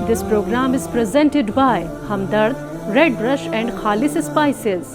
This program is presented by Hamdard, Red Brush and Khalis Spices.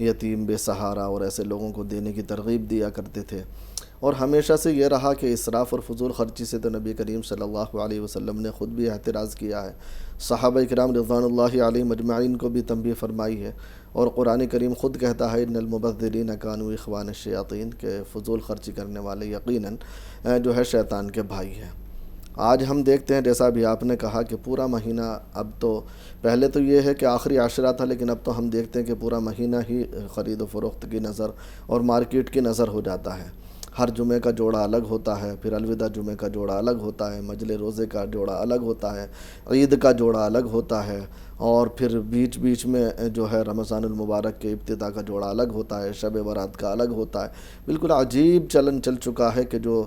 یتیم بے سہارا اور ایسے لوگوں کو دینے کی ترغیب دیا کرتے تھے. اور ہمیشہ سے یہ رہا کہ اسراف اور فضول خرچی سے تو نبی کریم صلی اللہ علیہ وسلم نے خود بھی احتراز کیا ہے. صحابہ کرام رضوان اللہ علیہم اجمعین کو بھی تنبیہ فرمائی ہے. اور قرآن کریم خود کہتا ہے ان المبذرین کانوا اخوان الشیاطین، کہ فضول خرچی کرنے والے یقیناً جو ہے شیطان کے بھائی ہیں. آج ہم دیکھتے ہیں جیسا بھی آپ نے کہا کہ پورا مہینہ، اب تو پہلے تو یہ ہے کہ آخری عشرہ تھا، لیکن اب تو ہم دیکھتے ہیں کہ پورا مہینہ ہی خرید و فروخت کی نظر اور مارکیٹ کی نظر ہو جاتا ہے. ہر جمعے کا جوڑا الگ ہوتا ہے، پھر الوداع جمعے کا جوڑا الگ ہوتا ہے، مجلے روزے کا جوڑا الگ ہوتا ہے، عید کا جوڑا الگ ہوتا ہے، اور پھر بیچ بیچ میں جو ہے رمضان المبارک کے ابتدا کا جوڑا الگ ہوتا ہے، شب برات کا الگ ہوتا ہے. بالکل عجیب چلن چل چکا ہے کہ جو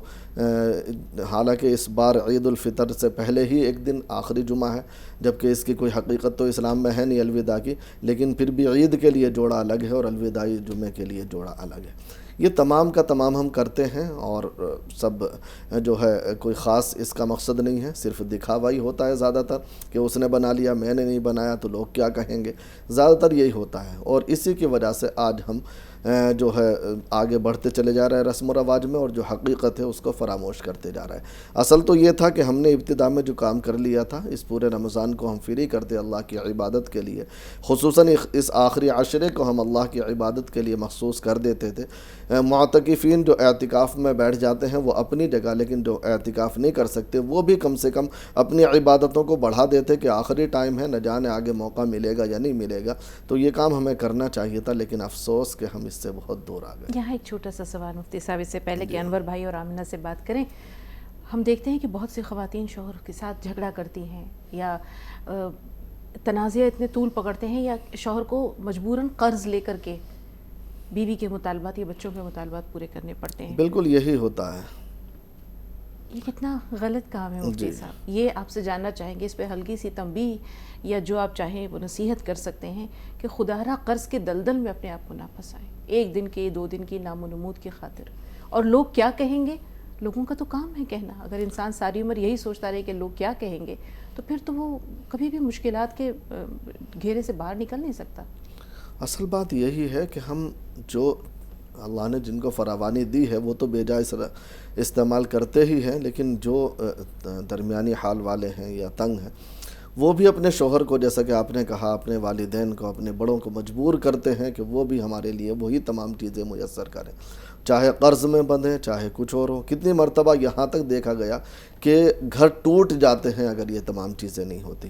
حالانکہ اس بار عید الفطر سے پہلے ہی ایک دن آخری جمعہ ہے، جبکہ اس کی کوئی حقیقت تو اسلام میں ہے نہیں الوداع کی، لیکن پھر بھی عید کے لیے جوڑا الگ ہے اور الوداعی جمعے کے لیے جوڑا الگ ہے. یہ تمام کا تمام ہم کرتے ہیں، اور سب جو ہے کوئی خاص اس کا مقصد نہیں ہے، صرف دکھاوا ہی ہوتا ہے زیادہ تر، کہ اس نے بنا لیا میں نے نہیں بنایا تو لوگ کیا کہیں گے، زیادہ تر یہی ہوتا ہے. اور اسی کی وجہ سے آج ہم جو ہے آگے بڑھتے چلے جا رہے ہیں رسم و رواج میں، اور جو حقیقت ہے اس کو فراموش کرتے جا رہے ہیں. اصل تو یہ تھا کہ ہم نے ابتدا میں جو کام کر لیا تھا، اس پورے رمضان کو ہم فری کرتے اللہ کی عبادت کے لیے، خصوصاً اس آخری عشرے کو ہم اللہ کی عبادت کے لیے مخصوص کر دیتے تھے. معتکفین جو اعتکاف میں بیٹھ جاتے ہیں وہ اپنی جگہ، لیکن جو اعتکاف نہیں کر سکتے وہ بھی کم سے کم اپنی عبادتوں کو بڑھا دیتے کہ آخری ٹائم ہے، نہ جانے آگے موقع ملے گا یا نہیں ملے گا. تو یہ کام ہمیں کرنا چاہیے تھا، لیکن افسوس کہ ہم اس سے بہت دور آ گئے. یہاں ایک چھوٹا سا سوال مفتی صاحب، اس سے پہلے کہ انور بھائی اور آمنہ سے بات کریں، ہم دیکھتے ہیں کہ بہت سی خواتین شوہر کے ساتھ جھگڑا کرتی ہیں، یا تنازع اتنے طول پکڑتے ہیں، یا شوہر کو مجبوراً قرض لے کر کے بیوی کے مطالبات یا بچوں کے مطالبات پورے کرنے پڑتے ہیں. بالکل یہی ہوتا ہے. یہ کتنا غلط کام ہے مفتی صاحب. یہ آپ سے جاننا چاہیں گے، اس پہ ہلکی سی تنبیہ یا جو آپ چاہیں وہ نصیحت کر سکتے ہیں کہ خدارہ قرض کے دلدل میں اپنے آپ کو نہ پھنسائیں، ایک دن کی 2 دن کی نام و نمود کی خاطر. اور لوگ کیا کہیں گے، لوگوں کا تو کام ہے کہنا. اگر انسان ساری عمر یہی سوچتا رہے کہ لوگ کیا کہیں گے، تو پھر تو وہ کبھی بھی مشکلات کے گھیرے سے باہر نکل نہیں سکتا. اصل بات یہی ہے کہ ہم جو اللہ نے جن کو فراوانی دی ہے وہ تو بے جا استعمال کرتے ہی ہیں، لیکن جو درمیانی حال والے ہیں یا تنگ ہیں وہ بھی اپنے شوہر کو، جیسا کہ آپ نے کہا، اپنے والدین کو، اپنے بڑوں کو مجبور کرتے ہیں کہ وہ بھی ہمارے لیے وہی تمام چیزیں میسر کریں، چاہے قرض میں بندھیں چاہے کچھ اور ہو. کتنی مرتبہ یہاں تک دیکھا گیا کہ گھر ٹوٹ جاتے ہیں اگر یہ تمام چیزیں نہیں ہوتی.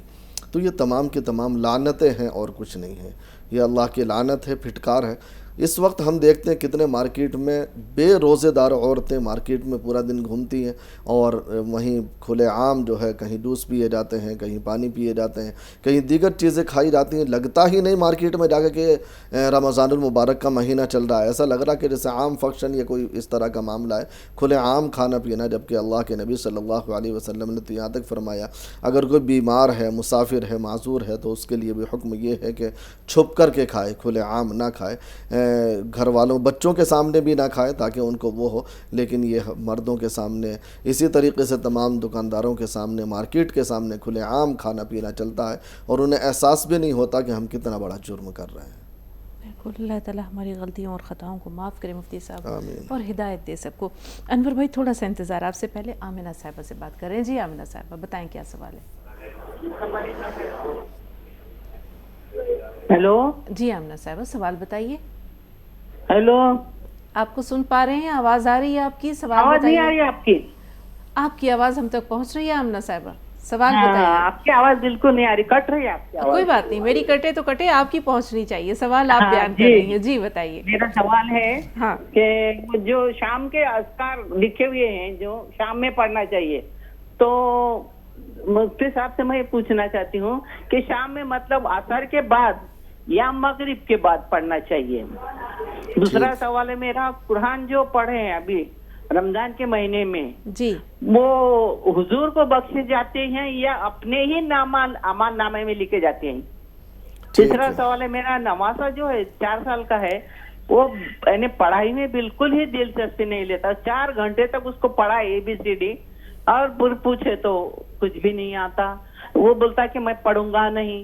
تو یہ تمام کی تمام لعنتیں ہیں اور کچھ نہیں ہے. یہ اللہ کی لعنت ہے، پھٹکار ہے. اس وقت ہم دیکھتے ہیں کتنے مارکیٹ میں بے روزے دار عورتیں مارکیٹ میں پورا دن گھومتی ہیں، اور وہیں کھلے عام جو ہے کہیں جوس پیے جاتے ہیں، کہیں پانی پیے جاتے ہیں، کہیں دیگر چیزیں کھائی جاتی ہیں. لگتا ہی نہیں مارکیٹ میں جا کے کہ رمضان المبارک کا مہینہ چل رہا ہے. ایسا لگ رہا کہ جیسے عام فنکشن یا کوئی اس طرح کا معاملہ ہے، کھلے عام کھانا پینا. جبکہ اللہ کے نبی صلی اللہ علیہ وسلم نے تو یہاں تک فرمایا اگر کوئی بیمار ہے، مسافر ہے، معذور ہے تو اس کے لیے بھی حکم یہ ہے کہ چھپ کر کے کھائے، کھلے عام نہ کھائے، گھر والوں بچوں کے سامنے بھی نہ کھائے تاکہ ان کو وہ ہو. لیکن یہ مردوں کے سامنے، اسی طریقے سے تمام دکانداروں کے سامنے، مارکیٹ کے سامنے کھلے عام کھانا پینا چلتا ہے، اور انہیں احساس بھی نہیں ہوتا کہ ہم کتنا بڑا جرم کر رہے ہیں. بالکل. اللہ تعالیٰ ہماری غلطیوں اور خطاؤں کو معاف کرے مفتی صاحب، آمین. اور ہدایت دے سب کو. انور بھائی تھوڑا سا انتظار، آپ سے پہلے آمنہ صاحبہ سے بات کر رہے ہیں. جی آمنہ صاحبہ بتائیں کیا سوال ہے. ہیلو. جی آمنہ صاحبہ سوال بتائیے. ہیلو. آپ کو سن پا رہے ہیں؟ آواز آ رہی ہے آپ کی؟ سوال آواز نہیں بتائیے. آ رہی آپ کی؟ آپ کی آواز ہم تک پہنچ رہی ہے آمنہ صاحبہ. سوال ہاں، بتائیے. آپ کی آواز بالکل نہیں آ رہی، کٹ رہی ہے آپ کی آواز. کوئی بات نہیں، میری کٹے تو کٹے، آپ کی پہنچنی چاہیے. سوال آپ ہاں، بیان کر جی. رہی ہیں. جی بتائیے. میرا سوال ہے ہاں. کہ جو شام کے اذکار لکھے ہوئے ہیں جو شام میں پڑھنا چاہیے، تو مفتی صاحب سے میں یہ پوچھنا چاہتی ہوں کہ شام میں مطلب عصر کے بعد یا مغرب کے بعد پڑھنا چاہیے. دوسرا سوال ہے میرا، قرآن جو پڑھے ہیں ابھی رمضان کے مہینے میں، جی وہ حضور کو بخشے جاتے ہیں یا اپنے ہی اعمال نامے میں لکھے جاتے ہیں؟ تیسرا سوال ہے میرا، نواسا جو ہے 4 سال کا ہے، وہ یعنی پڑھائی میں بالکل ہی دلچسپی نہیں لیتا. 4 گھنٹے تک اس کو پڑھا ABCD اور پوچھے تو کچھ بھی نہیں آتا. وہ بولتا کہ میں پڑھوں گا نہیں.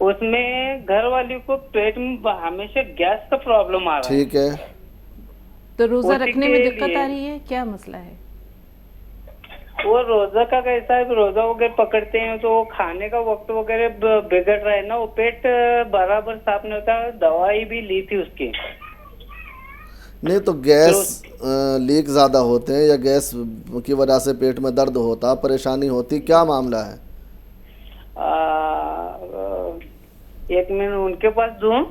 اس میں گھر والی کو پیٹ میں ہمیشہ گیس کا پرابلم آ رہا ہے. ٹھیک ہے. تو روزہ اسی رکھنے میں کے دقت لیے- آ رہی ہے, کیا مسئلہ ہے؟ وہ روزہ کا کیسا ہے, روزہ وغیرہ پکڑتے ہیں تو کھانے کا وقت وغیرہ بگڑ رہا ہے نا, وہ پیٹ برابر صاف نہیں ہوتا. دوائی بھی لی تھی اس کی. نہیں تو گیس لیک زیادہ ہوتے ہیں یا گیس کی وجہ سے پیٹ میں درد ہوتا, پریشانی ہوتی, کیا معاملہ ہے؟ ایک منٹ ان کے پاس دوں.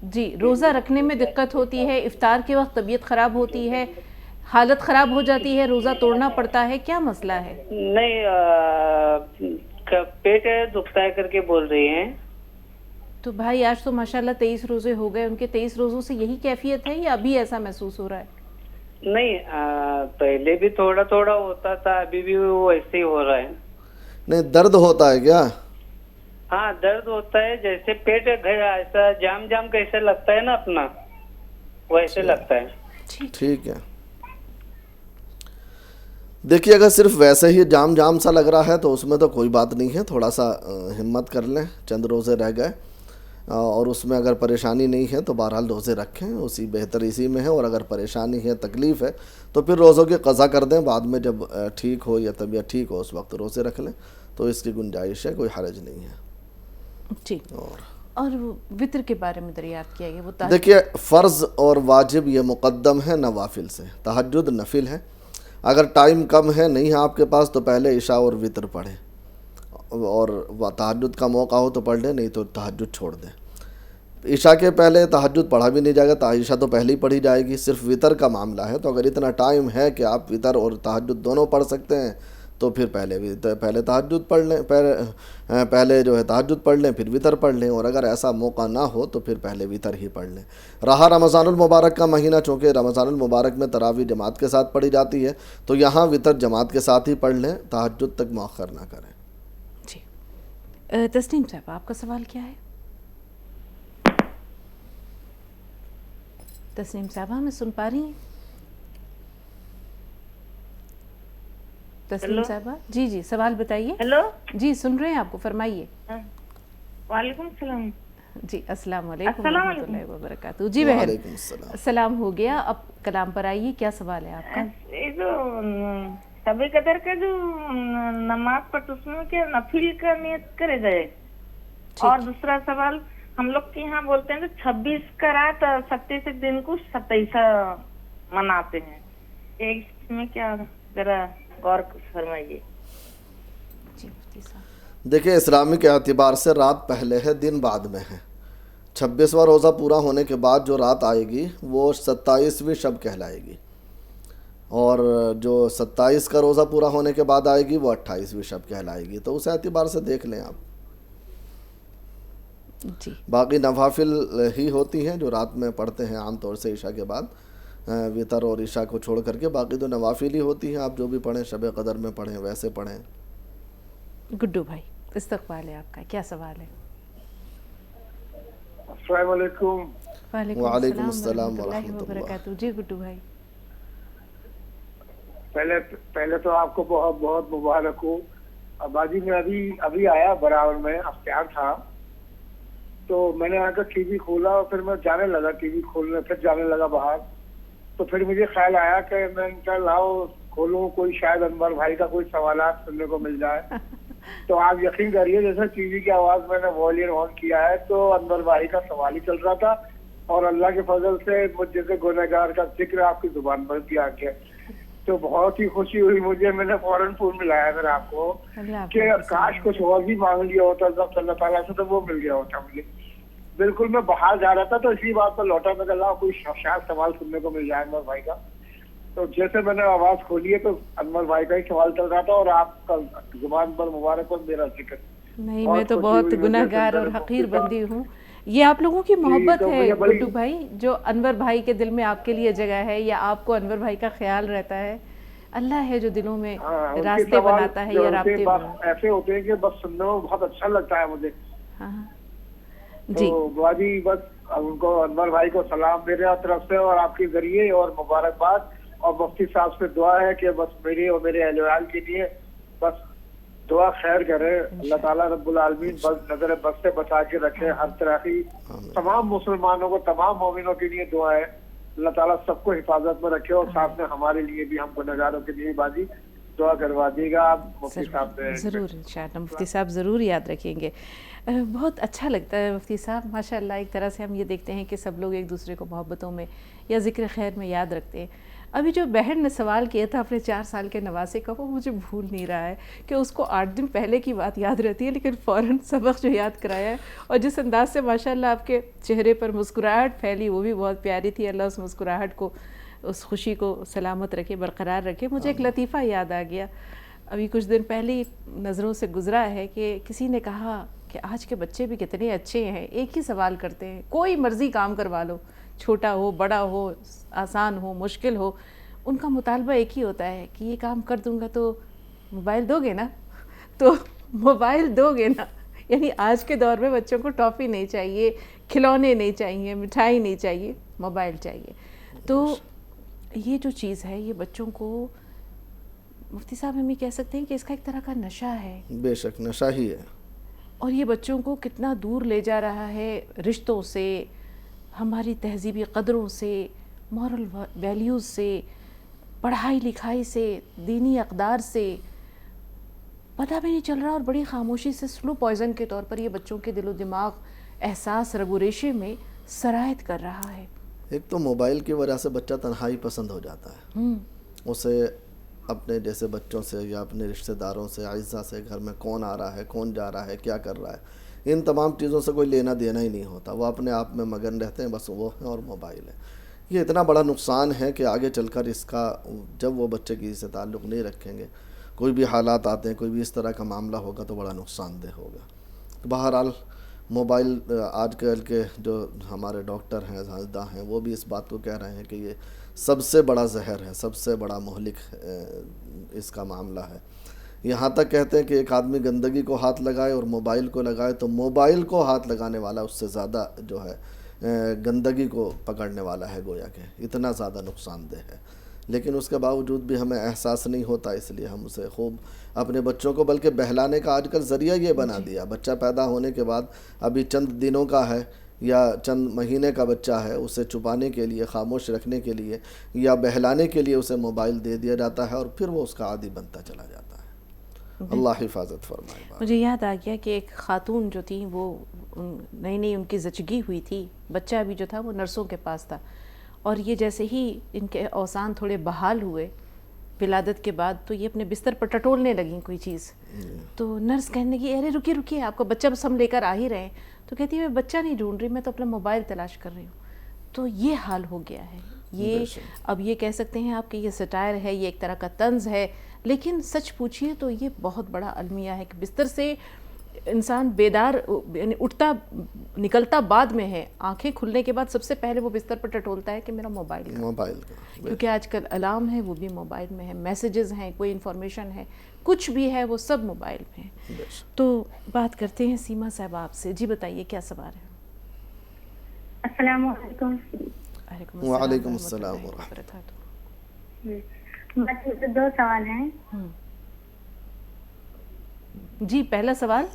جی, روزہ رکھنے میں دقت ہوتی ہے, افطار کے وقت طبیعت خراب ہوتی ہے, حالت خراب ہو جاتی ہے, روزہ توڑنا پڑتا ہے, کیا مسئلہ ہے؟ نہیں, پیٹ دکھتا ہے کر کے بول رہی ہیں. تو بھائی آج تو ماشاءاللہ 23 روزے ہو گئے, ان کے 23 روزوں سے یہی کیفیت ہے یا ابھی ایسا محسوس ہو رہا ہے؟ نہیں, پہلے بھی تھوڑا تھوڑا ہوتا تھا, ابھی بھی وہ ایسے ہی ہو رہا ہے. نہیں درد ہوتا ہے کیا؟ ہاں درد ہوتا ہے, جیسے پیٹ ایسا جام جام کیسے لگتا ہے نا اپنا, ویسے لگتا ہے. ٹھیک ہے. دیکھیے اگر صرف ویسے ہی جام جام سا لگ رہا ہے تو اس میں تو کوئی بات نہیں ہے, تھوڑا سا ہمت کر لیں, چند روزے رہ گئے, اور اس میں اگر پریشانی نہیں ہے تو بہرحال روزے رکھیں, اسی بہتر اسی میں ہے. اور اگر پریشانی ہے, تکلیف ہے, تو پھر روزوں کی قضا کر دیں, بعد میں جب ٹھیک ہو یا طبیعت ٹھیک ہو اس وقت روزے رکھ لیں, تو اس کی گنجائش ہے, کوئی حرج نہیں ہے. ٹھیک. اور وطر کے بارے میں دریافت کیا گیا, وہ دیکھیے فرض اور واجب یہ مقدم ہے نوافل سے, تہجد نفل ہے. اگر ٹائم کم ہے, نہیں ہے آپ کے پاس, تو پہلے عشاء اور وطر پڑھیں, اور تہجد کا موقع ہو تو پڑھ لیں, نہیں تو تہجد چھوڑ دیں. عشاء کے پہلے تہجد پڑھا بھی نہیں جائے گا, عشاء تو پہلے ہی پڑھی جائے گی. صرف وطر کا معاملہ ہے, تو اگر اتنا ٹائم ہے کہ آپ وطر اور تہجد دونوں پڑھ سکتے ہیں تو پھر پہلے تہجد پڑھ لیں, پہلے جو ہے تہجد پڑھ لیں, پھر وطر پڑھ لیں. اور اگر ایسا موقع نہ ہو تو پھر پہلے وطر ہی پڑھ لیں. رہا رمضان المبارک کا مہینہ, چونکہ رمضان المبارک میں تراویح جماعت کے ساتھ پڑھی جاتی ہے, تو یہاں وطر جماعت کے ساتھ ہی پڑھ لیں, تہجد تک مؤخر نہ کریں. جی. تسنیم صاحب آپ کا سوال کیا ہے؟ تسنیم صاحبہ ہمیں سن پا رہی ہیں؟ تسنیم صاحبہ جی جی سوال بتائیے. ہیلو جی سن رہے ہیں آپ کو, فرمائیے. وعلیکم السلام. جی السلام علیکم السلام ورحمۃ اللہ وبرکاتہ. جی بہن وعلیکم السلام. السلام ہو گیا, اب کلام پر آئیے, کیا سوال ہے آپ کا؟ یہ جو شب قدر کا جو نماز پڑھتے اس میں کیا نفل کا نیت کرے گئے. اور دوسرا سوال, ہم لوگ کے یہاں بولتے ہیں کہ 26 کا رات 27 دن کو 27 مناتے ہیں, اس میں کیا ذرا غور فرمائیے. جی مفتی صاحب. دیکھیں اسلامی اعتبار سے رات پہلے ہے, دن بعد میں ہے. 26واں روزہ پورا ہونے کے بعد جو رات آئے گی وہ 27ویں شب کہلائے گی, اور جو 27 کا روزہ پورا ہونے کے بعد آئے گی وہ 28ویں شب کہلائے گی. تو اس اعتبار سے دیکھ لیں آپ. جی. باقی نوافل ہی ہوتی ہیں جو رات میں پڑھتے ہیں عام طور سے عشاء کے بعد, وطر اور عشاء کو چھوڑ کر کے, باقی تو نوافل ہی ہوتی ہیں. آپ جو بھی پڑھیں, شب قدر میں پڑھیں, ویسے پڑھیں. گڈو بھائی استقبال ہے آپ کا, کیا سوال ہے؟ السلام علیکم. وعلیکم السلام السلام ورحمۃ اللہ ورحمۃ اللہ. وبرکاتہ. جی گڈو بھائی. پہلے تو آپ کو بہت بہت مبارک ہو. اباجی میں ابھی آیا برابر میں اختیار تھا, تو میں نے آ کر ٹی وی کھولا, اور پھر میں جانے لگا ٹی وی کھولنے, پھر جانے لگا باہر. تو پھر مجھے خیال آیا کہ میں کیا لاؤ کھولوں, کوئی شاید انور بھائی کا کوئی سوالات سننے کو مل جائے. تو آپ یقین کریے جیسے ٹی وی کی آواز میں نے والیوم آن کیا ہے تو انور بھائی کا سوال ہی چل رہا تھا, اور اللہ کے فضل سے مجھ جیسے گنہگار کا ذکر آپ کی زبان پر بھی آ گیا. تو بہت ہی خوشی ہوئی مجھے. میں نے فوراً فون ملایا پھر آپ کو کہ کاش کچھ اور بھی مانگ لیا ہوتا اللہ تعالیٰ سے, تو وہ مل گیا ہوتا مجھے. بالکل میں باہر جا رہا تھا تو اسی بات پر لوٹا, میں اللہ کوئی شاید سوال سننے کو مل جائے انور بھائی کا. تو جیسے میں نے آواز کھولی ہے تو انور بھائی کا ہی سوال چل رہا تھا, اور آپ کا زبان پر مبارک اور میرا ذکر. نہیں, میں تو بہت گنہگار اور حقیر بندی ہوں. یہ آپ لوگوں کی محبت ہے گڈو بھائی, جو انور بھائی کے دل میں آپ کے لیے جگہ ہے, یا آپ کو انور بھائی کا خیال رہتا ہے. اللہ ہے جو دلوں میں راستے بناتا ہے یا رابطے بناتا ہے. ایسے ہوتے ہیں کہ بس سننے میں بہت اچھا لگتا ہے مجھے. جی باجی بس ان کو انور بھائی کو سلام میرے طرف سے اور آپ کے ذریعے, اور مبارکباد, اور مفتی صاحب سے دعا ہے کہ بس میری اور میرے اہل ویال کے لیے بس دعا خیر کرے. اللہ تعالیٰ رب العالمین بس نظر بد سے بچا کے رکھے. ہر طرح کی تمام مسلمانوں کو, تمام مومنوں کے لیے دعا ہے. اللہ تعالیٰ سب کو حفاظت میں رکھے, اور ساتھ میں ہمارے لیے بھی, ہم کو نگاروں کے لیے بازی دعا کروا دیے گا آپ مفتی صاحب سے. ضرور انشاءاللہ مفتی صاحب ضرور یاد رکھیں گے. بہت اچھا لگتا ہے مفتی صاحب, ماشاءاللہ. ایک طرح سے ہم یہ دیکھتے ہیں کہ سب لوگ ایک دوسرے کو محبتوں میں یا ذکر خیر میں یاد رکھتے ہیں. ابھی جو بہن نے سوال کیا تھا اپنے 4 سال کے نواسے کا, وہ مجھے بھول نہیں رہا ہے کہ اس کو 8 دن پہلے کی بات یاد رہتی ہے, لیکن فوراً سبق جو یاد کرایا ہے, اور جس انداز سے ماشاءاللہ آپ کے چہرے پر مسکراہٹ پھیلی وہ بھی بہت پیاری تھی. اللہ اس مسکراہٹ کو, اس خوشی کو سلامت رکھے, برقرار رکھے. مجھے ایک لطیفہ یاد آ گیا, ابھی کچھ دن پہلے ہی نظروں سے گزرا ہے کہ کسی نے کہا کہ آج کے بچے بھی کتنے اچھے ہیں, ایک ہی سوال کرتے ہیں, کوئی مرضی کام کروا لو, چھوٹا ہو بڑا ہو, آسان ہو مشکل ہو, ان کا مطالبہ ایک ہی ہوتا ہے کہ یہ کام کر دوں گا تو موبائل دو گے نا, تو موبائل دو گے نا. یعنی آج کے دور میں بچوں کو ٹافی نہیں چاہیے, کھلونے نہیں چاہیے, مٹھائی نہیں چاہیے, موبائل چاہیے. تو یہ جو چیز ہے یہ بچوں کو, مفتی صاحب ہم یہ کہہ سکتے ہیں کہ اس کا ایک طرح کا نشہ ہے. بے شک نشہ ہی ہے. اور یہ بچوں کو کتنا دور لے جا رہا ہے رشتوں سے, ہماری تہذیبی قدروں سے, مورل ویلیوز سے, پڑھائی لکھائی سے, دینی اقدار سے. پتہ بھی نہیں چل رہا, اور بڑی خاموشی سے سلو پوائزن کے طور پر یہ بچوں کے دل و دماغ, احساس, رگ و ریشے میں سرایت کر رہا ہے. ایک تو موبائل کی وجہ سے بچہ تنہائی پسند ہو جاتا ہے. اسے اپنے جیسے بچوں سے یا اپنے رشتہ داروں سے, اعزاء سے, گھر میں کون آ رہا ہے, کون جا رہا ہے, کیا کر رہا ہے, ان تمام چیزوں سے کوئی لینا دینا ہی نہیں ہوتا. وہ اپنے آپ میں مگن رہتے ہیں, بس وہ ہیں اور موبائل ہے. یہ اتنا بڑا نقصان ہے کہ آگے چل کر اس کا, جب وہ بچے کسی سے تعلق نہیں رکھیں گے, کوئی بھی حالات آتے ہیں, کوئی بھی اس طرح کا معاملہ ہوگا تو بڑا نقصان دہ ہوگا. بہرحال موبائل, آج کل کے جو ہمارے ڈاکٹر ہیں, سائنسداں ہیں, وہ بھی اس بات کو کہہ رہے ہیں کہ یہ سب سے بڑا زہر ہے, سب سے بڑا مہلک اس کا معاملہ ہے. یہاں تک کہتے ہیں کہ ایک آدمی گندگی کو ہاتھ لگائے اور موبائل کو لگائے تو موبائل کو ہاتھ لگانے والا اس سے زیادہ جو ہے گندگی کو پکڑنے والا ہے, گویا کہ اتنا زیادہ نقصان دہ ہے. لیکن اس کے باوجود بھی ہمیں احساس نہیں ہوتا, اس لیے ہم اسے خوب اپنے بچوں کو, بلکہ بہلانے کا آج کل ذریعہ یہ بنا دیا. بچہ پیدا ہونے کے بعد ابھی چند دنوں کا ہے یا چند مہینے کا بچہ ہے, اسے چھپانے کے لیے, خاموش رکھنے کے لیے یا بہلانے کے لیے اسے موبائل دے دیا جاتا ہے, اور پھر وہ اس کا عادی بنتا چلا جاتا ہے. اللہ حفاظت فرمائے. مجھے یاد آ گیا کہ ایک خاتون جو تھیں وہ نئی نئی ان کی زچگی ہوئی تھی, بچہ بھی جو تھا وہ نرسوں کے پاس تھا, اور یہ جیسے ہی ان کے اوسان تھوڑے بحال ہوئے ولادت کے بعد تو یہ اپنے بستر پر ٹٹولنے لگیں کوئی چیز. تو نرس کہنے لگی, ارے رکیے آپ کو بچہ بس ہم لے کر آ ہی رہے ہیں. تو کہتی ہے میں بچہ نہیں ڈھونڈ رہی, میں تو اپنا موبائل تلاش کر رہی ہوں. تو یہ حال ہو گیا ہے. یہ اب یہ کہہ سکتے ہیں آپ کہ یہ سٹائر ہے, یہ ایک طرح کا طنز ہے, لیکن سچ پوچھیے تو یہ بہت بڑا المیہ ہے کہ بستر سے انسان بیدار, یعنی اٹھتا نکلتا بعد میں ہے, آنکھیں کھلنے کے بعد سب سے پہلے وہ بستر پر ٹٹولتا ہے کہ میرا موبائل کا, کیونکہ آج کل الارم ہے وہ بھی موبائل میں ہے, میسیجز ہیں, کوئی انفارمیشن ہے, کچھ بھی ہے وہ سب موبائل میں ہے. تو بات کرتے ہیں سیما صاحب آپ سے. جی بتائیے کیا سوال ہے. السلام علیکم. وعلیکم السلام ورحمۃ اللہ. بس 2 سوال ہیں. جی پہلا سوال.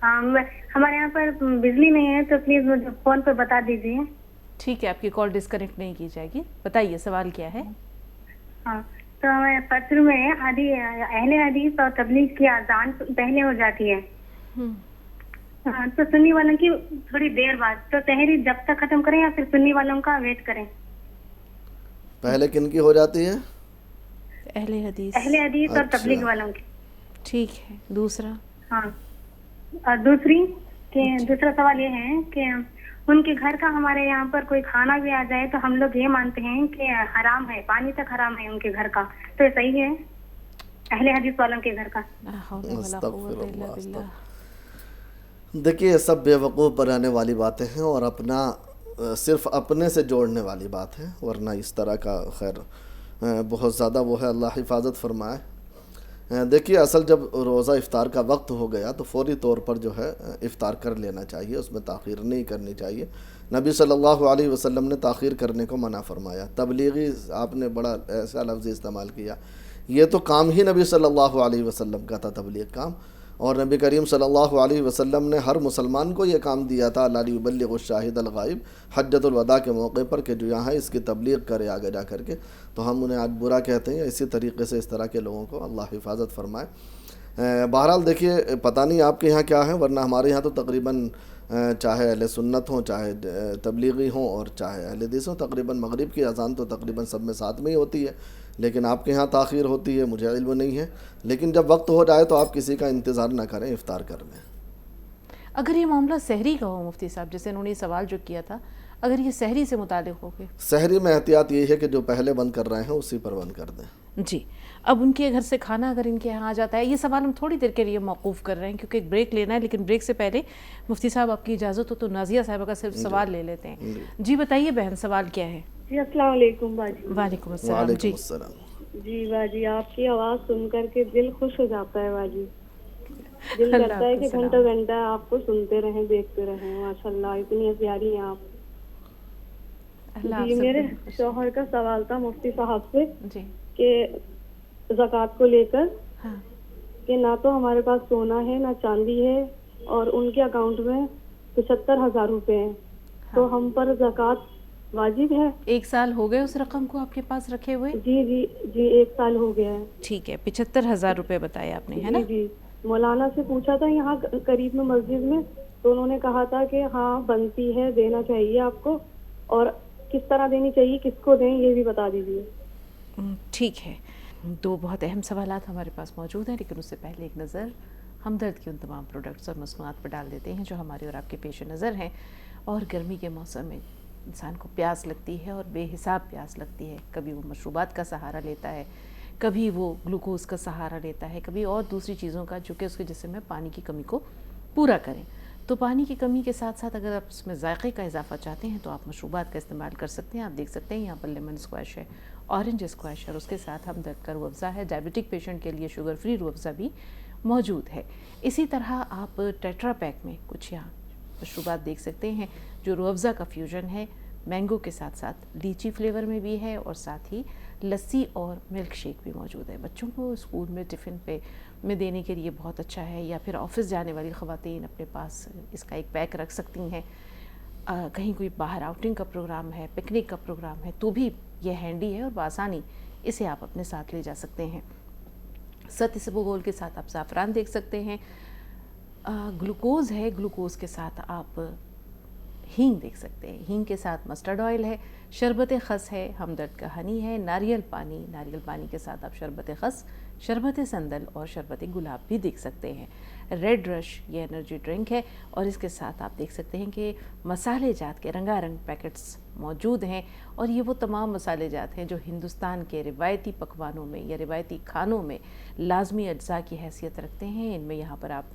ہمارے یہاں پر بجلی نہیں ہے تو پلیز مجھے فون پہ بتا دیجیے. ٹھیک ہے, آپ کی کال ڈسکنیکٹ نہیں کی جائے گی. بتائیے سوال کیا ہے. ہاں تو ہمیں فجر میں اہل حدیث اور تبلیغ کی اذان پہلے ہو جاتی ہے, تو سنی والوں کی تھوڑی دیر بعد, تو تحریر جب تک ختم کریں یا پھر سنی والوں کا ویٹ کریں. پہلے کن کی ہو جاتی ہے؟ اہل حدیث اور تبلیغ والوں کی. ٹھیک ہے. دوسرا. ہاں, اور دوسرا سوال یہ ہے کہ ان کے گھر کا ہمارے یہاں پر کوئی کھانا بھی آ جائے تو ہم لوگ یہ مانتے ہیں کہ حرام ہے, پانی تک حرام ہے ان کے گھر کا, تو یہ صحیح ہے اہل حدیث والوں کے گھر کا؟ دیکھیے یہ سب بے وقوف بنانے والی باتیں ہیں اور اپنا صرف اپنے سے جوڑنے والی بات ہے, ورنہ اس طرح کا خیر بہت زیادہ وہ ہے, اللہ حفاظت فرمائے. دیکھیے اصل جب روزہ افطار کا وقت ہو گیا تو فوری طور پر جو ہے افطار کر لینا چاہیے, اس میں تاخیر نہیں کرنی چاہیے. نبی صلی اللہ علیہ وسلم نے تاخیر کرنے کو منع فرمایا. تبلیغی آپ نے بڑا ایسا لفظ استعمال کیا یہ تو کام ہی نبی صلی اللہ علیہ وسلم کا تھا، تبلیغ کام، اور نبی کریم صلی اللہ علیہ وسلم نے ہر مسلمان کو یہ کام دیا تھا، اللہ یبلغ الشاہد الغائب، حجۃ الوداع کے موقع پر، کہ جو یہاں اس کی تبلیغ کرے آگے جا کر کے. تو ہم انہیں آج برا کہتے ہیں. اسی طریقے سے اس طرح کے لوگوں کو اللہ حفاظت فرمائے. بہرحال دیکھیے، پتہ نہیں آپ کے یہاں کیا ہے، ورنہ ہمارے یہاں تو تقریباً چاہے اہل سنت ہوں، چاہے تبلیغی ہوں، اور چاہے اہل حدیث ہوں، تقریباً مغرب کی اذان تو تقریباً سب میں ساتھ میں ہی ہوتی ہے. لیکن آپ کے ہاں تاخیر ہوتی ہے، مجھے علم نہیں ہے. لیکن جب وقت ہو جائے تو آپ کسی کا انتظار نہ کریں، افطار کر لیں. اگر یہ معاملہ سحری کا ہو مفتی صاحب، جیسے انہوں نے سوال جو کیا تھا، اگر یہ سحری سے متعلق ہو گئے، سحری میں احتیاط یہ ہے کہ جو پہلے بند کر رہے ہیں اسی پر بند کر دیں. جی. اب ان کے گھر سے کھانا اگر ان کے یہاں آ جاتا ہے، یہ سوال ہم تھوڑی دیر کے لیے موقوف کر رہے ہیں کیونکہ ایک بریک لینا ہے، لیکن بریک سے پہلے مفتی صاحب آپ کی اجازت ہو تو نازیہ صاحبہ کا صرف سوال لے لیتے ہیں. جی بتائیے بہن، سوال کیا ہے؟ جی السلام علیکم باجی. وعلیکم السلام. وعلیکم السلام. جی باجی، آپ کی آواز سن کر کے دل خوش ہو جاتا ہے باجی. دل کرتا ہے کہ گھنٹہ گھنٹہ آپ کو سنتے رہیں، دیکھتے رہیں. ماشاء اللہ، اتنی پیاری ہیں آپ. جی میرے شوہر کا سوال تھا مفتی صاحب سے کہ زکوٰۃ کو لے کر، کہ نہ تو ہمارے پاس سونا ہے نہ چاندی ہے، اور ان کے اکاؤنٹ میں 75,000 روپے ہیں، تو ہم پر زکوٰۃ واجب ہے؟ 1 سال ہو گئے اس رقم کو آپ کے پاس رکھے ہوئے؟ جی 1 سال ہو گیا ہے. ٹھیک ہے، 75,000 روپے بتائے آپ نے، ہے نا؟ جی. مولانا سے پوچھا تھا یہاں قریب میں مسجد میں، تو انہوں نے کہا تھا کہ ہاں بنتی ہے، دینا چاہیے آپ کو، اور کس طرح دینی چاہیے، کس کو دیں، یہ بھی بتا دیجیے. ٹھیک ہے. 2 بہت اہم سوالات ہمارے پاس موجود ہیں، لیکن اس سے پہلے ایک نظر ہمدرد کی ان تمام پروڈکٹس اور مصنوعات پر ڈال دیتے ہیں جو ہمارے اور آپ کے پیش نظر ہیں. اور گرمی کے موسم میں انسان کو پیاس لگتی ہے، اور بے حساب پیاس لگتی ہے. کبھی وہ مشروبات کا سہارا لیتا ہے، کبھی وہ گلوکوز کا سہارا لیتا ہے، کبھی اور دوسری چیزوں کا جو کہ اس کے جسم میں پانی کی کمی کو پورا کریں. تو پانی کی کمی کے ساتھ ساتھ اگر آپ اس میں ذائقے کا اضافہ چاہتے ہیں تو آپ مشروبات کا استعمال کر سکتے ہیں. آپ دیکھ سکتے ہیں یہاں پر لیمن اسکواش ہے، اورنج اسکواش، اور اس کے ساتھ ہمدرد کا روح افزا ہے. ڈائبٹک پیشنٹ کے لیے شوگر فری روح افزا بھی موجود ہے. اسی طرح آپ ٹیٹرا پیک میں کچھ یہاں مشروبات دیکھ سکتے ہیں جو روح افزا کا فیوژن ہے. مینگو کے ساتھ ساتھ لیچی فلیور میں بھی ہے، اور ساتھ ہی لسی اور ملک شیک بھی موجود ہے. بچوں کو اسکول میں ٹفن پہ میں دینے کے لیے بہت اچھا ہے، یا پھر آفس جانے والی خواتین اپنے پاس اس کا ایک پیک رکھ سکتی ہیں. کہیں کوئی باہر آؤٹنگ کا پروگرام ہے، پکنک کا پروگرام ہے، تو بھی یہ ہینڈی ہے اور بآسانی اسے آپ اپنے ساتھ لے جا سکتے ہیں. ست اسبغول کے ساتھ آپ زعفران دیکھ سکتے ہیں. گلوکوز ہے، گلوکوز کے ساتھ آپ ہینگ دیکھ سکتے ہیں. ہینگ کے ساتھ مسٹرڈ آئل ہے، شربت خس ہے، ہمدرد کا ہنی ہے، ناریل پانی کے ساتھ آپ شربت خس، شربت سندل اور شربت گلاب بھی دیکھ سکتے ہیں. ریڈ رش یہ انرجی ڈرنک ہے، اور اس کے ساتھ آپ دیکھ سکتے ہیں کہ مسالے جات کے رنگا رنگ پیکٹس موجود ہیں. اور یہ وہ تمام مسالے جات ہیں جو ہندوستان کے روایتی پکوانوں میں یا روایتی کھانوں میں لازمی اجزاء کی حیثیت رکھتے ہیں. ان میں یہاں پر آپ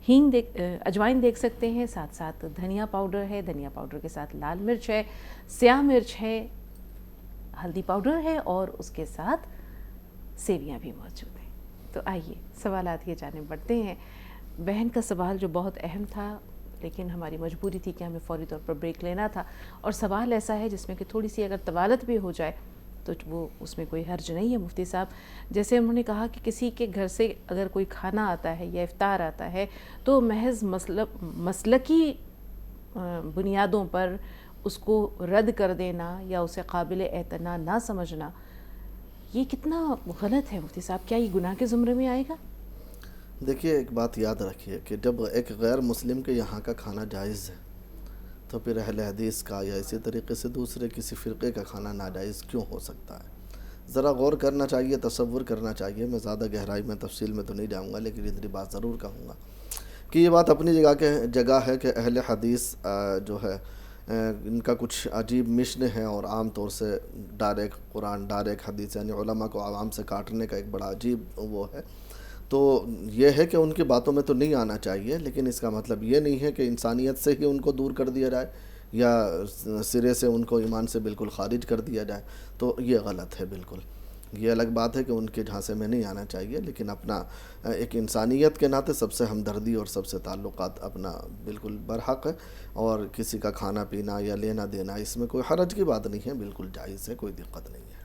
اجوائن دیکھ سکتے ہیں، ساتھ ساتھ دھنیا پاؤڈر ہے، دھنیا پاؤڈر کے ساتھ لال مرچ ہے، سیاہ مرچ ہے، ہلدی پاؤڈر ہے، اور اس کے ساتھ سیویاں بھی موجود ہیں. تو آئیے سوالات کی جانب بڑھتے ہیں. بہن کا سوال جو بہت اہم تھا، لیکن ہماری مجبوری تھی کہ ہمیں فوری طور پر بریک لینا تھا، اور سوال ایسا ہے جس میں کہ تھوڑی سی اگر طوالت بھی ہو جائے تو وہ اس میں کوئی حرج نہیں ہے. مفتی صاحب جیسے انہوں نے کہا کہ کسی کے گھر سے اگر کوئی کھانا آتا ہے یا افطار آتا ہے تو محض مسلکی بنیادوں پر اس کو رد کر دینا یا اسے قابل اعتنا نہ سمجھنا، یہ کتنا غلط ہے مفتی صاحب؟ کیا یہ گناہ کے زمرے میں آئے گا؟ دیکھیے، ایک بات یاد رکھیے کہ جب ایک غیر مسلم کے یہاں کا کھانا جائز ہے تو پھر اہل حدیث کا یا اسی طریقے سے دوسرے کسی فرقے کا کھانا ناجائز کیوں ہو سکتا ہے؟ ذرا غور کرنا چاہیے، تصور کرنا چاہیے. میں زیادہ گہرائی میں تفصیل میں تو نہیں جاؤں گا، لیکن اتنی بات ضرور کہوں گا کہ یہ بات اپنی جگہ ہے کہ اہل حدیث جو ہے ان کا کچھ عجیب مشن ہے، اور عام طور سے ڈائریکٹ قرآن، ڈائریکٹ حدیث، یعنی علماء کو عوام سے کاٹنے کا ایک بڑا عجیب وہ ہے. تو یہ ہے کہ ان کی باتوں میں تو نہیں آنا چاہیے، لیکن اس کا مطلب یہ نہیں ہے کہ انسانیت سے ہی ان کو دور کر دیا جائے یا سرے سے ان کو ایمان سے بالکل خارج کر دیا جائے. تو یہ غلط ہے بالکل. یہ الگ بات ہے کہ ان کے جھانسے میں نہیں آنا چاہیے، لیکن اپنا ایک انسانیت کے ناطے سب سے ہمدردی اور سب سے تعلقات اپنا بالکل برحق ہے، اور کسی کا کھانا پینا یا لینا دینا اس میں کوئی حرج کی بات نہیں ہے، بالکل جائز ہے، کوئی دقت نہیں ہے.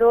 2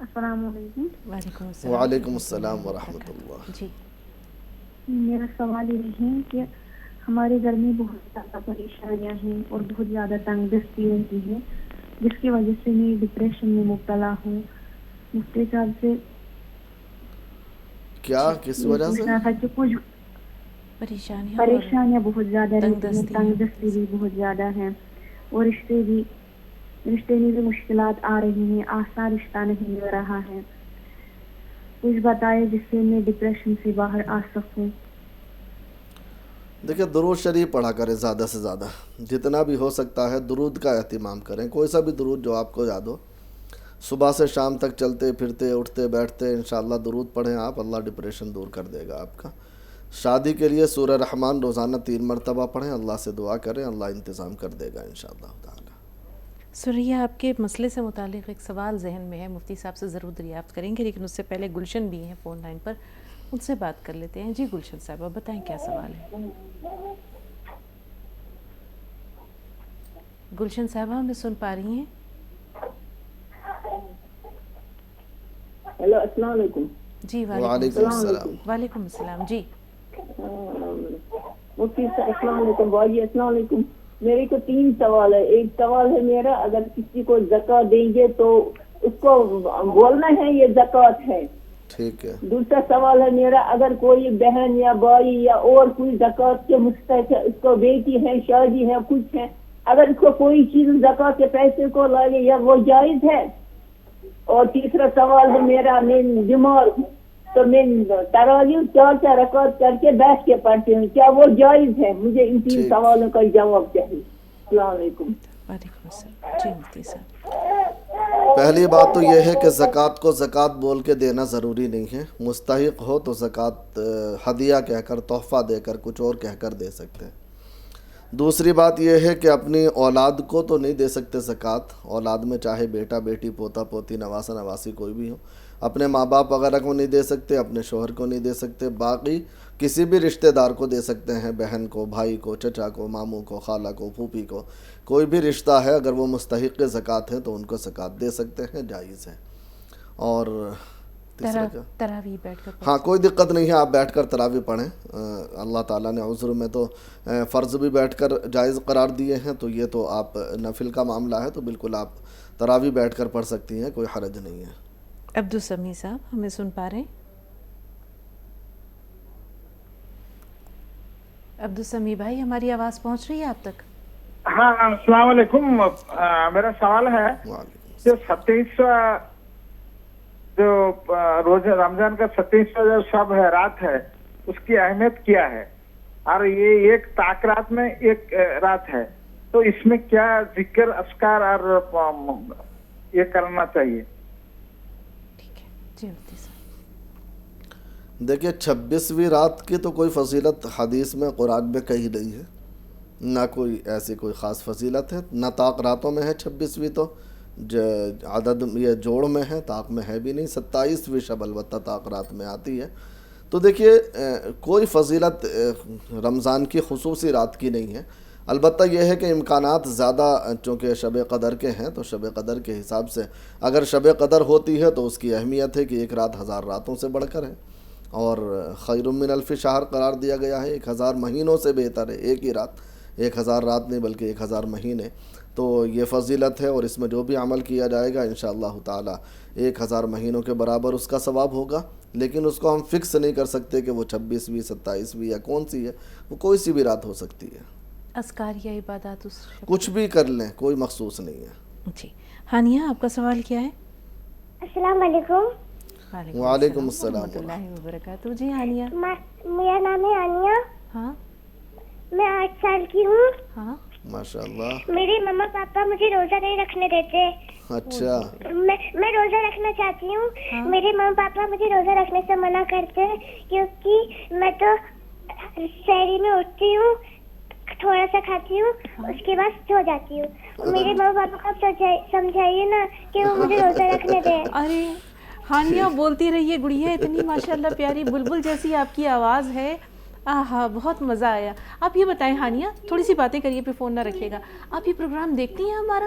السلام علیکم. وعلیکم السلام. وعلیکم السلام ورحمۃ اللہ. جی میرا سوال یہ ہے کہ ہمارے گھر میں بہت زیادہ پریشانیاں ہیں اور بہت زیادہ تنگ دستی رہتی ہے، جس کی وجہ سے میں ڈپریشن میں مبتلا ہوں. مفتی صاحب سے کیا کس وجہ سے پوچھنا تھا کہ کچھ پریشانیاں بہت زیادہ رہتی ہیں، تنگ دستی بھی بہت زیادہ ہے، اور رشتے میں بھی مشکلات آ رہی ہیں، آسان رشتہ نہیں مل رہا ہے. کچھ بتائے جس سے میں ڈپریشن سے باہر آ سکوں. دیکھیں درود شریف پڑھا کریں زیادہ سے زیادہ، جتنا بھی ہو سکتا ہے درود کا اہتمام کریں. کوئی سا بھی درود جو آپ کو یاد ہو، صبح سے شام تک چلتے پھرتے اٹھتے بیٹھتے انشاءاللہ درود پڑھیں آپ، اللہ ڈپریشن دور کر دے گا آپ کا. شادی کے لیے سورہ رحمان روزانہ 3 مرتبہ پڑھیں، اللہ سے دعا کریں، اللہ انتظام کر دے گا انشاءاللہ تعالی. سریہ، آپ کے مسئلے سے متعلق ایک سوال ذہن میں ہے، مفتی صاحب سے ضرور دریافت کریں گے، لیکن اس سے پہلے گلشن بھی ہیں فون لائن پر، ان سے بات کر لیتے ہیں. جی گلشن صاحبہ بتائیں کیا سوال ہے. گلشن صاحبہ ہمیں سن پا رہی ہیں؟ ہیلو السلام علیکم. جی وعلیکم السلام. وعلیکم السلام. جی مفتی صاحب السلام علیکم. باجی السلام علیکم. میرے کو 3 سوال ہے. ایک سوال ہے میرا، اگر کسی کو زکوٰۃ دیں گے تو اس کو بولنا ہے یہ زکوٰۃ ہے. ٹھیک ہے. دوسرا سوال ہے میرا، اگر کوئی بہن یا بھائی یا اور کوئی زکوٰۃ کے مستحق ہے، اس کو بیٹی ہے، شادی ہے، کچھ ہے، اگر اس کو کوئی چیز زکوٰۃ کے پیسے کو لائے یا وہ جائز ہے. اور تیسرا سوال ہے میرا، میں بیمار ہوں تو میں تراویح 4 رکعت کر کے بیٹھ کے پڑھتی ہوں، کیا وہ جائز ہے؟ مجھے ان 3 سوالوں کا جواب چاہیے. السلام علیکم. وعلیکم السلام. جی مفتی صاحب. پہلی بات تو یہ ہے کہ زکوٰۃ کو زکوٰۃ بول کے دینا ضروری نہیں ہے. مستحق ہو تو زکوٰۃ ہدیہ کہہ کر، تحفہ دے کر، کچھ اور کہہ کر دے سکتے ہیں. دوسری بات یہ ہے کہ اپنی اولاد کو تو نہیں دے سکتے زکوٰۃ. اولاد میں چاہے بیٹا بیٹی، پوتا پوتی، نواسا نواسی کوئی بھی ہو، اپنے ماں باپ وغیرہ کو نہیں دے سکتے، اپنے شوہر کو نہیں دے سکتے. باقی کسی بھی رشتہ دار کو دے سکتے ہیں، بہن کو، بھائی کو، چچا کو، ماموں کو، خالہ کو، پھوپھی کو. کوئی بھی رشتہ ہے اگر وہ مستحق زکوٰۃ ہے تو ان کو زکوٰۃ دے سکتے ہیں، جائز ہے. اور تراویح بیٹھ کر، ہاں کوئی دقت نہیں ہے، آپ بیٹھ کر تراویح پڑھیں. اللہ تعالیٰ نے عذر میں تو فرض بھی بیٹھ کر جائز قرار دیے ہیں، تو یہ تو آپ نفل کا معاملہ ہے، تو بالکل آپ تراویح بیٹھ کر پڑھ سکتی ہیں، کوئی حرج نہیں ہے. عبدالسمیع صاحب ہمیں سن پا رہے ہیں؟ عبدالسمیع بھائی ہماری آواز پہنچ رہی ہے آپ تک؟ ہاں السلام علیکم. میرا سوال ہے جو 27واں جو روزہ رمضان کا 27واں جو شب ہے، رات ہے، اس کی اہمیت کیا ہے؟ اور یہ ایک طاق رات میں ایک رات ہے، تو اس میں کیا ذکر، اذکار اور یہ کرنا چاہیے؟ دیکھیے 26ویں رات کی تو کوئی فضیلت حدیث میں قرآن میں کہی نہیں ہے، نہ کوئی ایسی کوئی خاص فضیلت ہے، نہ طاق راتوں میں ہے 26ویں، تو عدد یہ جوڑ میں ہے، طاق میں ہے بھی نہیں. 27ویں شب البتہ طاق رات میں آتی ہے. تو دیکھیے کوئی فضیلت رمضان کی خصوصی رات کی نہیں ہے. البتہ یہ ہے کہ امکانات زیادہ چونکہ شب قدر کے ہیں، تو شب قدر کے حساب سے اگر شب قدر ہوتی ہے تو اس کی اہمیت ہے کہ ایک رات 1000 راتوں سے بڑھ کر ہے، اور خیر من الف شہر قرار دیا گیا ہے. 1000 مہینوں سے بہتر ہے ایک ہی رات، 1000 رات نہیں بلکہ 1000 مہینے. تو یہ فضیلت ہے، اور اس میں جو بھی عمل کیا جائے گا انشاءاللہ تعالی 1000 مہینوں کے برابر اس کا ثواب ہوگا. لیکن اس کو ہم فکس نہیں کر سکتے کہ وہ 26ویں 27ویں یا کون سی ہے، وہ کوئی سی بھی رات ہو سکتی ہے. اذکار یا عبادات اس کچھ بھی کر لیں، کوئی مخصوص نہیں ہے. جی ہانیہ آپ کا سوال کیا ہے؟ السلام علیکم. وعلیکم السلام ورحمۃ اللہ وبرکاتہ. جی ہانیہ. میرا نام ہے ہانیہ. ہاں میں 8 سال کی ہوں. ہاں ماشاء اللہ. میرے مما پاپا مجھے روزہ نہیں رکھنے دیتے. اچھا. میں روزہ رکھنا چاہتی ہوں. میرے مما پاپا مجھے روزہ رکھنے سے منع کرتے ہیں کیونکہ میں تو سحری میں اٹھتی ہوں، تھوڑا سا کھاتی ہوں، اس کے بعد سو جاتی ہوں. میرے مما پاپا کو سمجھائیے نا کہ وہ مجھے روزہ رکھنے دیں. ارے ہانیہ بولتی رہیے، گڑیا اتنی ماشاءاللہ پیاری بلبل جیسی آپ کی آواز ہے. آہا بہت مزہ آیا. آپ یہ بتائیں ہانیہ، تھوڑی سی باتیں کریے پھر فون نہ رکھیے گا، آپ یہ پروگرام دیکھتی ہیں ہمارا؟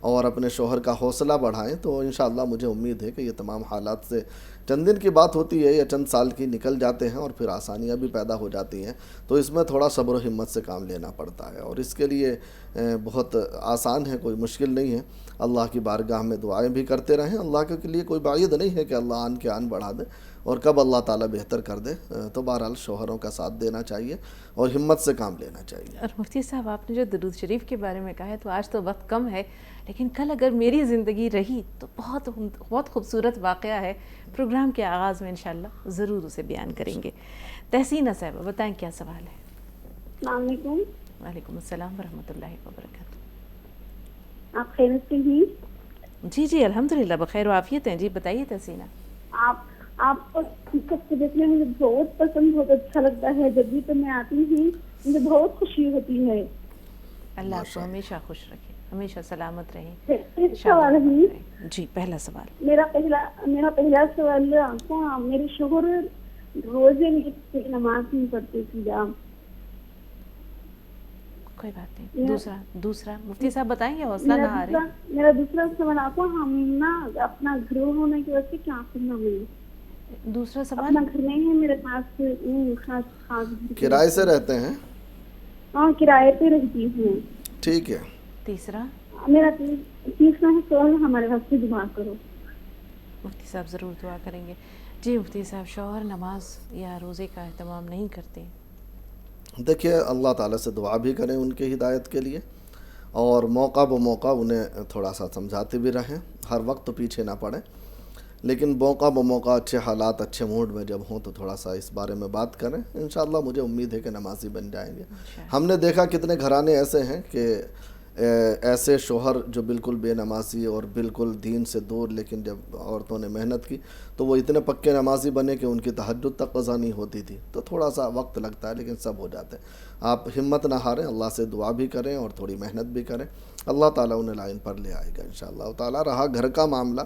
اور اپنے شوہر کا حوصلہ بڑھائیں تو انشاءاللہ مجھے امید ہے کہ یہ تمام حالات سے چند دن کی بات ہوتی ہے یا چند سال کی نکل جاتے ہیں اور پھر آسانیاں بھی پیدا ہو جاتی ہیں. تو اس میں تھوڑا صبر و ہمت سے کام لینا پڑتا ہے اور اس کے لیے بہت آسان ہے, کوئی مشکل نہیں ہے. اللہ کی بارگاہ میں دعائیں بھی کرتے رہیں. اللہ کے لیے کوئی بعید نہیں ہے کہ اللہ آن کے آن بڑھا دے اور کب اللہ تعالیٰ بہتر کر دے. تو بہرحال شوہروں کا ساتھ دینا چاہیے اور ہمت سے کام لینا چاہیے. اور مفتی صاحب آپ نے جو درود شریف کے بارے میں کہا ہے تو آج تو وقت کم ہے, لیکن کل اگر میری زندگی رہی تو بہت خوبصورت واقعہ ہے. پروگرام کے آغاز میں انشاءاللہ ضرور اسے بیان کریں گے. تحسینہ صاحبہ بتائیں کیا سوال ہے؟ السلام علیکم. وعلیکم السلام ورحمۃ اللہ وبرکاتہ. آپ خیریت سے ہیں؟ جی جی الحمدللہ بخیر و عافیت ہیں. جی بتائیے تحسینہ. آپ کو دیکھنے میں مجھے بہت پسند, بہت اچھا لگتا ہے. جب بھی تو میں آتی ہوں مجھے بہت خوشی ہوتی ہے. اللہ آپ کو ہمیشہ خوش رکھے, ہمیشہ سلامت رہیں. ایک سوال ہے. جی پہلا سوال. میرا پہلا سوال تھا, میرے شوہر روزے میں نماز نہیں پڑھتے تھے. کوئی بات نہیں. دوسرا مفتی صاحب بتائیں گے, حوصلہ نہ ہارے. میرا دوسرا سوال آپ کو, ہم نا اپنا گھر ہونے کی وجہ سے کیا کرنا ہے؟ دوسرا سوال. اپنا گھر نہیں ہے میرے پاس, خاص کرائے سے رہتے ہیں؟ ہاں کرائے پہ رہتی ہوں. ٹھیک ہے. تیسرا میرا تیسرا سوال ہمارے واسطے دعا کرو. مفتی صاحب ضرور دعا کریں گے. جی مفتی صاحب, شوہر نماز یا روزے کا اہتمام نہیں کرتے؟ دیکھیے اللہ تعالیٰ سے دعا بھی کریں ان کی ہدایت کے لیے اور موقع بموقع انہیں تھوڑا سا سمجھاتے بھی رہیں. ہر وقت تو پیچھے نہ پڑیں, لیکن موقع بموقع اچھے حالات اچھے موڈ میں جب ہوں تو تھوڑا سا اس بارے میں بات کریں. انشاءاللہ مجھے امید ہے کہ نمازی بن جائیں گے. ہم نے دیکھا کتنے گھرانے ایسے ہیں کہ ایسے شوہر جو بالکل بے نمازی اور بالکل دین سے دور, لیکن جب عورتوں نے محنت کی تو وہ اتنے پکے نمازی بنے کہ ان کی تہجد تک قضا نہیں ہوتی تھی. تو تھوڑا سا وقت لگتا ہے لیکن سب ہو جاتے ہیں. آپ ہمت نہ ہاریں, اللہ سے دعا بھی کریں اور تھوڑی محنت بھی کریں. اللہ تعالیٰ انہیں لائن پر لے آئے گا انشاءاللہ تعالیٰ. رہا گھر کا معاملہ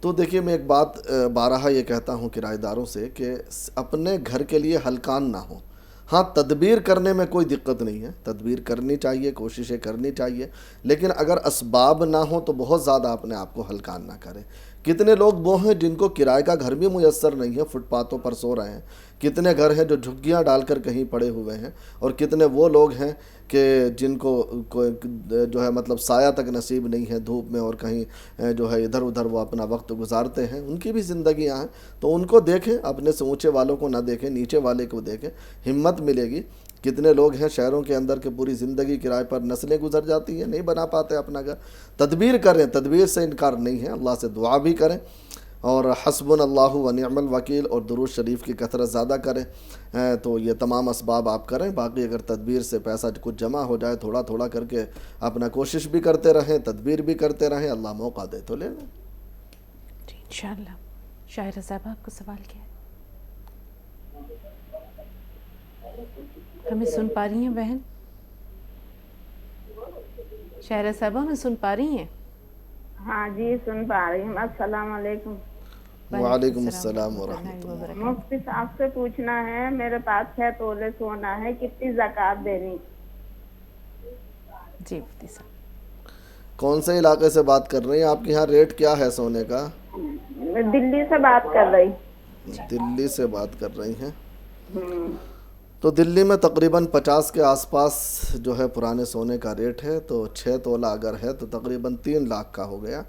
تو دیکھیے میں ایک بات بارہا یہ کہتا ہوں کرایہ داروں سے کہ اپنے گھر کے لیے ہلکان نہ ہوں. ہاں تدبیر کرنے میں کوئی دقت نہیں ہے, تدبیر کرنی چاہیے, کوششیں کرنی چاہیے, لیکن اگر اسباب نہ ہوں تو بہت زیادہ اپنے آپ کو ہلکان نہ کریں. کتنے لوگ وہ ہیں جن کو کرائے کا گھر بھی میسر نہیں ہے, فٹ پاتھوں پر سو رہے ہیں. کتنے گھر ہیں جو جھگیاں ڈال کر کہیں پڑے ہوئے ہیں, اور کتنے وہ لوگ ہیں کہ جن کو جو ہے مطلب سایہ تک نصیب نہیں ہے دھوپ میں, اور کہیں جو ہے ادھر ادھر وہ اپنا وقت گزارتے ہیں. ان کی بھی زندگیاں ہیں, تو ان کو دیکھیں, اپنے سے اونچے والوں کو نہ دیکھیں, نیچے والے کو دیکھیں, ہمت ملے گی. کتنے لوگ ہیں شہروں کے اندر کہ پوری زندگی کرائے پر نسلیں گزر جاتی ہیں, نہیں بنا پاتے اپنا گھر. تدبیر کریں, تدبیر سے انکار نہیں ہے. اللہ سے دعا بھی کریں اور حسبنا اللہ و نعم الوکیل اور درود شریف کی کثرت زیادہ کریں. تو یہ تمام اسباب آپ کریں. باقی اگر تدبیر سے پیسہ کچھ جمع ہو جائے, تھوڑا تھوڑا کر کے اپنا کوشش بھی کرتے رہیں, تدبیر بھی کرتے رہیں, اللہ موقع دے تو لے لیں. جی انشاءاللہ. شاعرہ صاحب آپ کو سوال کیا ہے؟ ہمیں سن پا رہی ہیں بہن؟ شاعرہ صاحبہ ہمیں سن پا رہی ہیں؟ ہاں جی سن پا رہی ہوں. السلام علیکم. وعلیکم السلام ورحمۃ اللہ. مفتی صاحب سے پوچھنا ہے, میرے پاس 6 تولے سونا ہے, کتنی زکوٰۃ دینی؟ جی مفتی صاحب. کون سے علاقے سے بات کر رہی ہیں؟ آپ کے یہاں ریٹ کیا ہے سونے کا؟ میں دلی سے بات کر رہی. دلی سے بات کر رہی ہیں؟ تو دلی میں تقریباً 50 کے آس پاس جو ہے پرانے سونے کا ریٹ ہے. تو 6 تولہ اگر ہے تو تقریباً 3 لاکھ کا ہو گیا.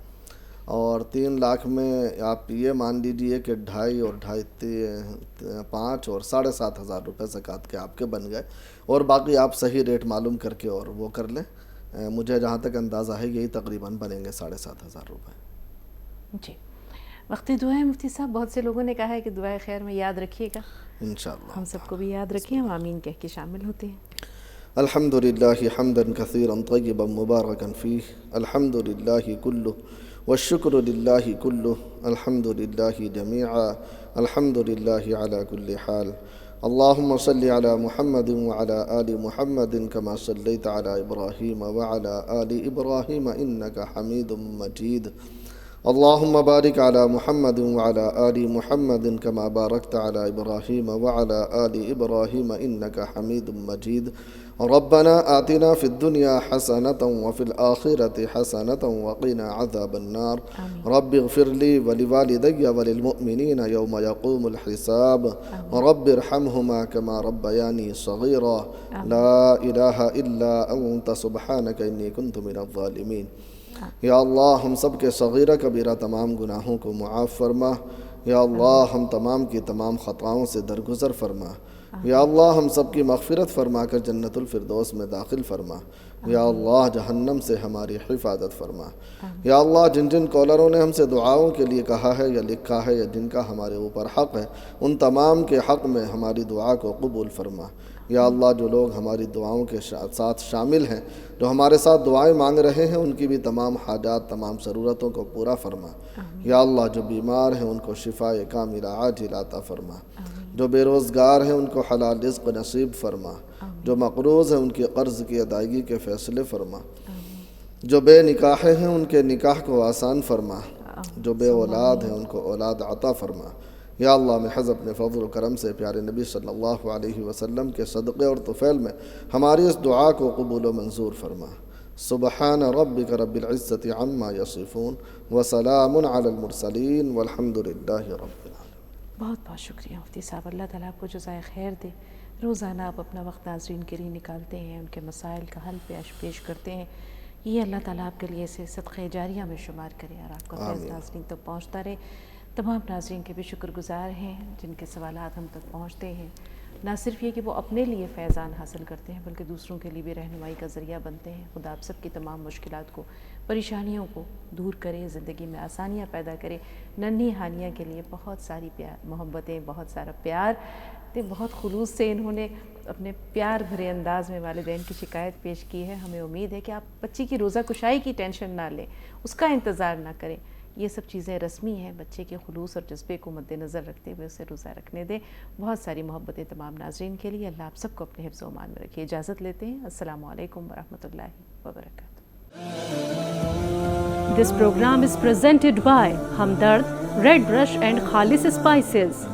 اور 3 لاکھ میں آپ یہ مان لیجئے کہ 2.5 اور 2.5 5 اور 7,500 روپے زکوٰۃ کے آپ کے بن گئے. اور باقی آپ صحیح ریٹ معلوم کر کے اور وہ کر لیں. مجھے جہاں تک اندازہ ہے یہی تقریباً بنیں گے 7,500 روپے. جی وقت دعا ہے مفتی صاحب. بہت سے لوگوں نے کہا ہے کہ دعائے خیر میں یاد رکھیے گا. انشاءاللہ ہم سب کو بھی یاد رکھیں, ہم آمین کہہ کے شامل ہوتے ہیں. الحمدللہ حمدا کثیرا طیبا مبارکا فیہ, الحمدللہ کلہ والشکر للہ کلہ, الحمدللہ جمیعا, الحمدللہ علی کل حال. اللہم صلی علی محمد وعلی آل محمد کما صلیت علی ابراہیم وعلی آل ابراہیم انک حمید مجید. اللهم بارك على محمد وعلى آل محمد كما باركت على إبراهيم وعلى آل إبراهيم إنك حميد مجيد ربنا آتنا في الدنيا حسنة وفي الآخرة حسنة وقنا عذاب النار رب اغفر لي ولوالدي وللمؤمنين يوم يقوم الحساب رب ارحمهما كما ربياني صغيرا لا إله إلا أنت سبحانك إني كنت من الظالمين. یا اللہ ہم سب کے صغیرہ کبیرہ تمام گناہوں کو معاف فرما. یا اللہ ہم تمام کی تمام خطاؤں سے درگزر فرما. یا اللہ ہم سب کی مغفرت فرما کر جنت الفردوس میں داخل فرما. یا اللہ جہنم سے ہماری حفاظت فرما. یا اللہ جن جن کالروں نے ہم سے دعاؤں کے لیے کہا ہے یا لکھا ہے یا جن کا ہمارے اوپر حق ہے ان تمام کے حق میں ہماری دعا کو قبول فرما. یا اللہ جو لوگ ہماری دعاؤں کے ساتھ شامل ہیں جو ہمارے ساتھ دعائیں مانگ رہے ہیں ان کی بھی تمام حاجات تمام ضرورتوں کو پورا فرما. یا اللہ جو بیمار ہیں ان کو شفاء کاملہ عاجلہ عطا فرما. جو بے روزگار ہیں ان کو حلال رزق نصیب فرما. جو مقروض ہیں ان کے قرض کی ادائیگی کے فیصلے فرما. جو بے نکاح ہیں ان کے نکاح کو آسان فرما. جو بے اولاد ہیں ان کو اولاد عطا فرما. یا اللہ محض اپنے فضل و کرم سے پیارے نبی صلی اللہ علیہ وسلم کے صدقے اور طفیل میں ہماری اس دعا کو قبول و منظور فرما. سبحان ربک رب العزت عما یصفون وسلام علی المرسلین والحمد للہ رب العالمین. بہت بہت شکریہ مفتی صاحب. اللہ تعالیٰ آپ کو جزائے خیر دے. روزانہ آپ اپنا وقت ناظرین کے لیے نکالتے ہیں, ان کے مسائل کا حل پیش کرتے ہیں. یہ اللہ تعالیٰ آپ کے لیے اسے صدقہ جاریہ میں شمار کرے اور آپ کا فیض ناظرین تک پہنچتا رہے. تمام ناظرین کے بھی شکر گزار ہیں جن کے سوالات ہم تک پہنچتے ہیں. نہ صرف یہ کہ وہ اپنے لیے فیضان حاصل کرتے ہیں بلکہ دوسروں کے لیے بھی رہنمائی کا ذریعہ بنتے ہیں. خدا آپ سب کی تمام مشکلات کو, پریشانیوں کو دور کرے, زندگی میں آسانیاں پیدا کرے. ننھی ہانیہ کے لیے بہت ساری محبتیں, بہت سارا پیار. بہت خلوص سے انہوں نے اپنے پیار بھرے انداز میں والدین کی شکایت پیش کی ہے. ہمیں امید ہے کہ آپ بچی کی روزہ کشائی کی ٹینشن نہ لیں, اس کا انتظار نہ کریں. یہ سب چیزیں رسمی ہیں. بچے کے خلوص اور جذبے کو مد نظر رکھتے ہوئے اسے روزہ رکھنے دیں. بہت ساری محبتیں تمام ناظرین کے لیے. اللہ آپ سب کو اپنے حفظ و امان میں رکھیے. اجازت لیتے ہیں. السلام علیکم ورحمۃ اللہ وبرکاتہ. This program is presented by Hamdard, Red Brush and Khalis Spices.